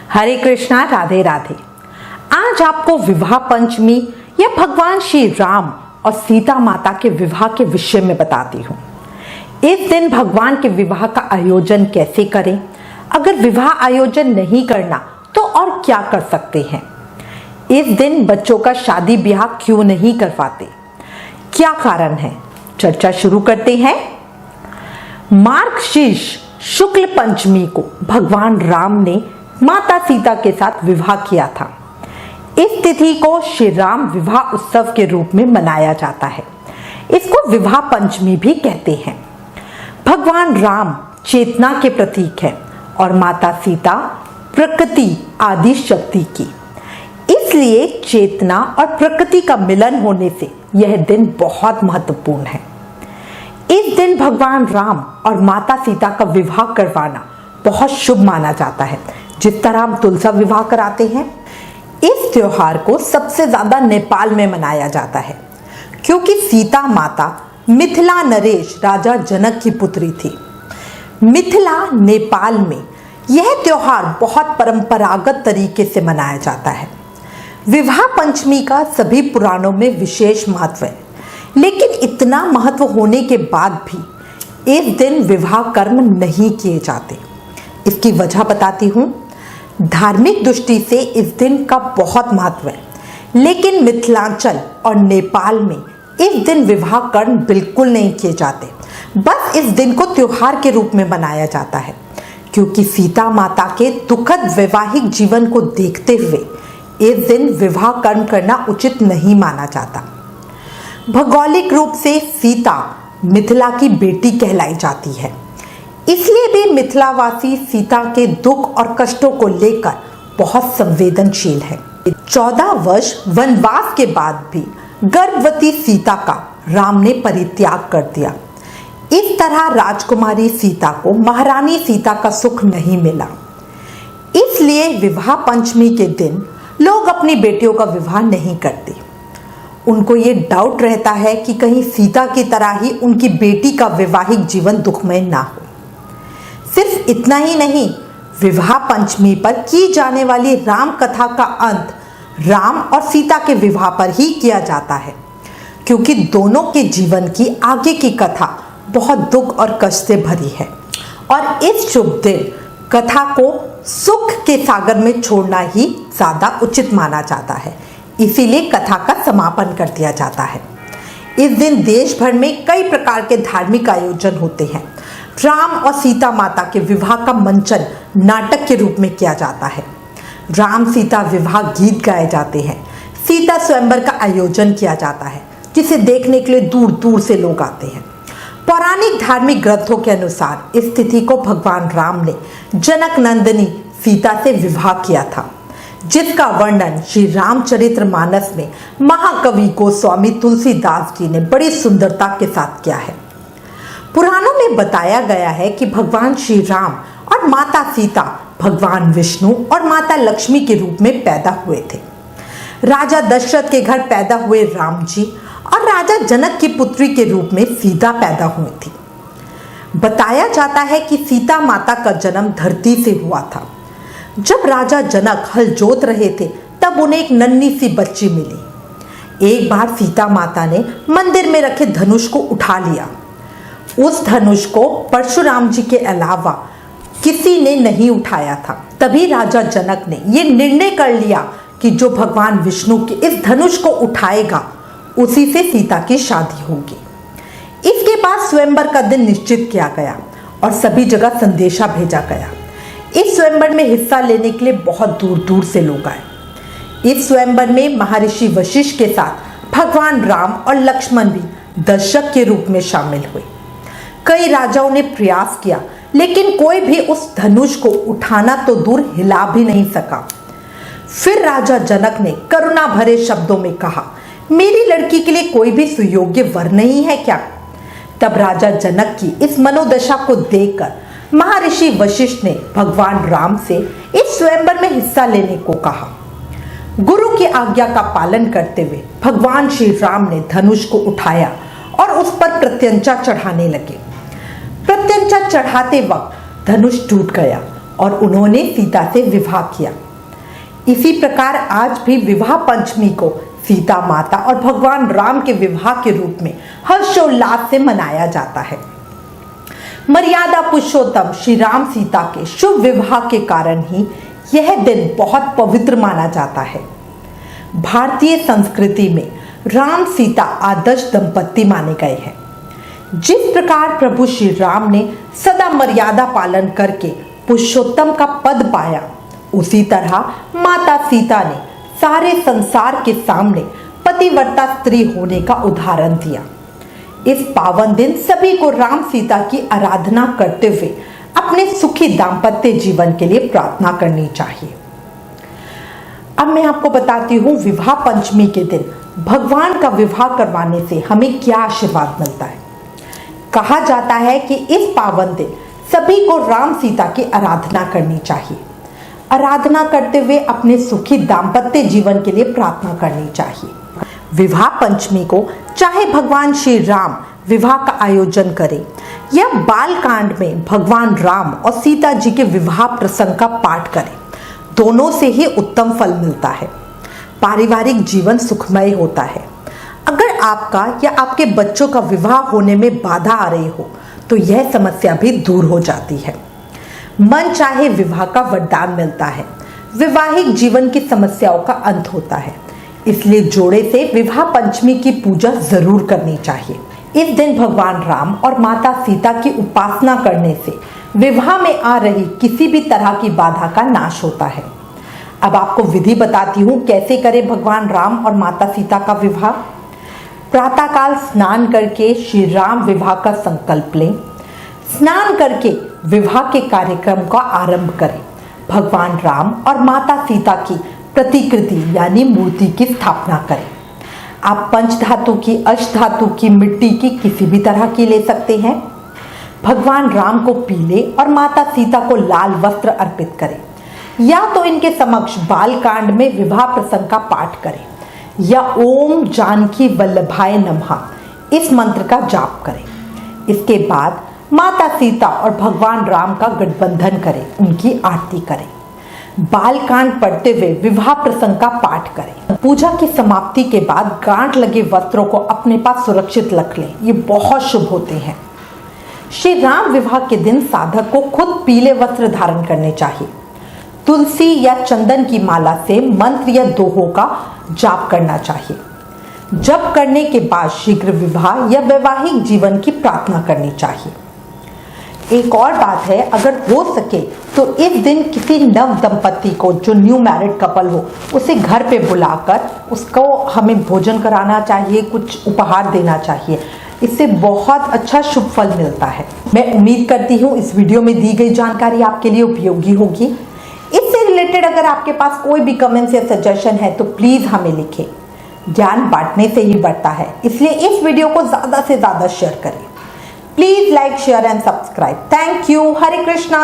हरे कृष्णा, राधे राधे। आज आपको विवाह पंचमी या भगवान श्री राम और सीता माता के विवाह के विषय में बताती हूँ। इस दिन भगवान के विवाह का आयोजन कैसे करें, अगर विवाह आयोजन नहीं करना तो और क्या कर सकते हैं। इस दिन बच्चों का शादी ब्याह क्यों नहीं करवाते, क्या कारण है, चर्चा शुरू करते हैं। मार्गशीर्ष शुक्ल पंचमी को भगवान राम ने माता सीता के साथ विवाह किया था। इस तिथि को श्री राम विवाह उत्सव के रूप में मनाया जाता है। इसको विवाह पंचमी भी कहते हैं। भगवान राम चेतना के प्रतीक है और माता सीता प्रकृति आदि शक्ति की। इसलिए चेतना और प्रकृति का मिलन होने से यह दिन बहुत महत्वपूर्ण है। इस दिन भगवान राम और माता सीता का विवाह करवाना बहुत शुभ माना जाता है। जिस तरह हम तुलसा विवाह कराते हैं, इस त्योहार को सबसे ज्यादा नेपाल में मनाया जाता है, क्योंकि सीता माता मिथिला नरेश राजा जनक की पुत्री थी। मिथिला नेपाल में यह त्योहार बहुत परंपरागत तरीके से मनाया जाता है। विवाह पंचमी का सभी पुराणों में विशेष महत्व है, लेकिन इतना महत्व होने के बाद भी इस दिन विवाह कर्म नहीं किए जाते। इसकी वजह बताती हूँ। धार्मिक दृष्टि से इस दिन का बहुत महत्व है, लेकिन मिथिलांचल और नेपाल में इस दिन विवाह कर्म बिल्कुल नहीं किए जाते। बस इस दिन को त्योहार के रूप में मनाया जाता है, क्योंकि सीता माता के दुखद वैवाहिक जीवन को देखते हुए इस दिन विवाह कर्म करना उचित नहीं माना जाता। भौगोलिक रूप से सीता मिथिला की बेटी कहलाई जाती है, इसलिए भी मिथिलावासी सीता के दुख और कष्टों को लेकर बहुत संवेदनशील है। 14 वर्ष वनवास के बाद भी गर्भवती सीता का राम ने परित्याग कर दिया। इस तरह राजकुमारी सीता को महारानी सीता का सुख नहीं मिला। इसलिए विवाह पंचमी के दिन लोग अपनी बेटियों का विवाह नहीं करते। उनको ये डाउट रहता है कि कहीं सीता की तरह ही उनकी बेटी का वैवाहिक जीवन दुखमय ना हो। सिर्फ इतना ही नहीं, विवाह पंचमी पर की जाने वाली राम कथा का अंत राम और सीता के विवाह पर ही किया जाता है, क्योंकि दोनों के जीवन की आगे की कथा बहुत दुख और कष्ट से भरी है और इस शुभ दिन कथा को सुख के सागर में छोड़ना ही ज्यादा उचित माना जाता है। इसीलिए कथा का समापन कर दिया जाता है। इस दिन देश भर में कई प्रकार के धार्मिक आयोजन होते हैं। राम और सीता माता के विवाह का मंचन नाटक के रूप में किया जाता है। राम सीता विवाह गीत गाए जाते हैं। सीता स्वयंवर का आयोजन किया जाता है, जिसे देखने के लिए दूर दूर से लोग आते हैं। पौराणिक धार्मिक ग्रंथों के अनुसार इस तिथि को भगवान राम ने जनक नंदिनी सीता से विवाह किया था, जिसका वर्णन श्री रामचरितमानस में महाकवि गोस्वामी तुलसीदास जी ने बड़ी सुंदरता के साथ किया है। पुराणों में बताया गया है कि भगवान श्री राम और माता सीता भगवान विष्णु और माता लक्ष्मी के रूप में पैदा हुए थे। राजा दशरथ के घर पैदा हुए राम जी और राजा जनक की पुत्री के रूप में सीता पैदा हुई थी। बताया जाता है कि सीता माता का जन्म धरती से हुआ था। जब राजा जनक हल जोत रहे थे, तब उन्हें एक नन्ही सी बच्ची मिली। एक बार सीता माता ने मंदिर में रखे धनुष को उठा लिया। उस धनुष को परशुराम जी के अलावा किसी ने नहीं उठाया था। तभी राजा जनक ने यह निर्णय कर लिया कि जो भगवान विष्णु के इस धनुष को उठाएगा, उसी से सीता की शादी होगी। इसके बाद स्वयंवर का दिन निश्चित किया गया और सभी जगह संदेशा भेजा गया। इस स्वयंवर में हिस्सा लेने के लिए बहुत दूर दूर से लोग आए। इस स्वयंवर में महर्षि वशिष्ठ के साथ भगवान राम और लक्ष्मण भी दर्शक के रूप में शामिल हुए। कई राजाओं ने प्रयास किया, लेकिन कोई भी उस धनुष को उठाना तो दूर हिला भी नहीं सका। फिर राजा जनक ने करुणा भरे शब्दों में कहा, मेरी लड़की के लिए कोई भी सुयोग्य वर नहीं है क्या? तब राजा जनक की इस मनोदशा को देखकर महर्षि वशिष्ठ ने भगवान राम से इस स्वयंवर में हिस्सा लेने को कहा। गुरु की आज्ञा का पालन करते हुए भगवान श्री राम ने धनुष को उठाया और उस पर प्रत्यंचा चढ़ाने लगे। प्रत्यंचा चढ़ाते वक्त धनुष टूट गया और उन्होंने सीता से विवाह किया। इसी प्रकार आज भी विवाह पंचमी को सीता माता और भगवान राम के विवाह के रूप में हर्षोल्लास से मनाया जाता है। मर्यादा पुरुषोत्तम श्री राम सीता के शुभ विवाह के कारण ही यह दिन बहुत पवित्र माना जाता है। भारतीय संस्कृति में राम सीता आदर्श दंपत्ति माने गए हैं। जिस प्रकार प्रभु श्री राम ने सदा मर्यादा पालन करके पुरुषोत्तम का पद पाया, उसी तरह माता सीता ने सारे संसार के सामने पतिव्रता स्त्री होने का उदाहरण दिया। इस पावन दिन सभी को राम सीता की आराधना करते हुए अपने सुखी दाम्पत्य जीवन के लिए प्रार्थना करनी चाहिए। अब मैं आपको बताती हूँ विवाह पंचमी के दिन भगवान का विवाह करवाने से हमें क्या आशीर्वाद मिलता है। कहा जाता है कि इस पावन दिन सभी को राम सीता की आराधना करनी चाहिए। आराधना करते हुए अपने सुखी दाम्पत्य जीवन के लिए प्रार्थना करनी चाहिए। विवाह पंचमी को चाहे भगवान श्री राम विवाह का आयोजन करें या बालकांड में भगवान राम और सीता जी के विवाह प्रसंग का पाठ करें, दोनों से ही उत्तम फल मिलता है। पारिवारिक जीवन सुखमय होता है। अगर आपका या आपके बच्चों का विवाह होने में बाधा आ रही हो तो यह समस्या भी दूर हो जाती है। मन चाहे विवाह का वरदान मिलता है। वैवाहिक जीवन की समस्याओं का अंत होता है। इसलिए जोड़े से विवाह पंचमी की पूजा जरूर करनी चाहिए। इस दिन भगवान राम और माता सीता की उपासना करने से विवाह में आ रही किसी भी तरह की बाधा का नाश होता है। अब आपको विधि बताती हूँ कैसे करें भगवान राम और माता सीता का विवाह। प्रातःकाल स्नान करके श्री राम विवाह का संकल्प लें। स्नान करके विवाह के कार्यक्रम का आरंभ करें। भगवान राम और माता सीता की प्रतिकृति यानी मूर्ति की स्थापना करें। आप पंचधातु की, अष्टधातु की, मिट्टी की किसी भी तरह की ले सकते हैं। भगवान राम को पीले और माता सीता को लाल वस्त्र अर्पित करें, या तो इनके समक्ष बालकांड में विवाह प्रसंग का पाठ करें या ओम जानकी वल्लभाय नमः इस मंत्र का जाप करें। इसके बाद माता सीता और भगवान राम का गठबंधन करें, उनकी आरती करें। बालकांड पढ़ते हुए विवाह प्रसंग का पाठ करें। पूजा की समाप्ति के बाद गांठ लगे वस्त्रों को अपने पास सुरक्षित रख लें, ये बहुत शुभ होते हैं। श्री राम विवाह के दिन साधक को खुद पीले वस्त्र धारण करने चाहिए। तुलसी या चंदन की माला से मंत्र या दोहों का जाप करना चाहिए। जप करने के बाद शीघ्र विवाह या वैवाहिक जीवन की प्रार्थना करनी चाहिए। एक और बात है, अगर हो सके तो इस दिन किसी नव दंपति को, जो न्यू मैरिड कपल हो, उसे घर पे बुलाकर उसको हमें भोजन कराना चाहिए, कुछ उपहार देना चाहिए। इससे बहुत अच्छा शुभ फल मिलता है। मैं उम्मीद करती हूँ इस वीडियो में दी गई जानकारी आपके लिए उपयोगी होगी। इससे रिलेटेड अगर आपके पास कोई भी कमेंट्स या सजेशन है तो प्लीज हमें लिखें। ज्ञान बांटने से ही बढ़ता है, इसलिए इस वीडियो को ज्यादा से ज्यादा शेयर करें। Please like, share and subscribe. Thank you. Hare Krishna.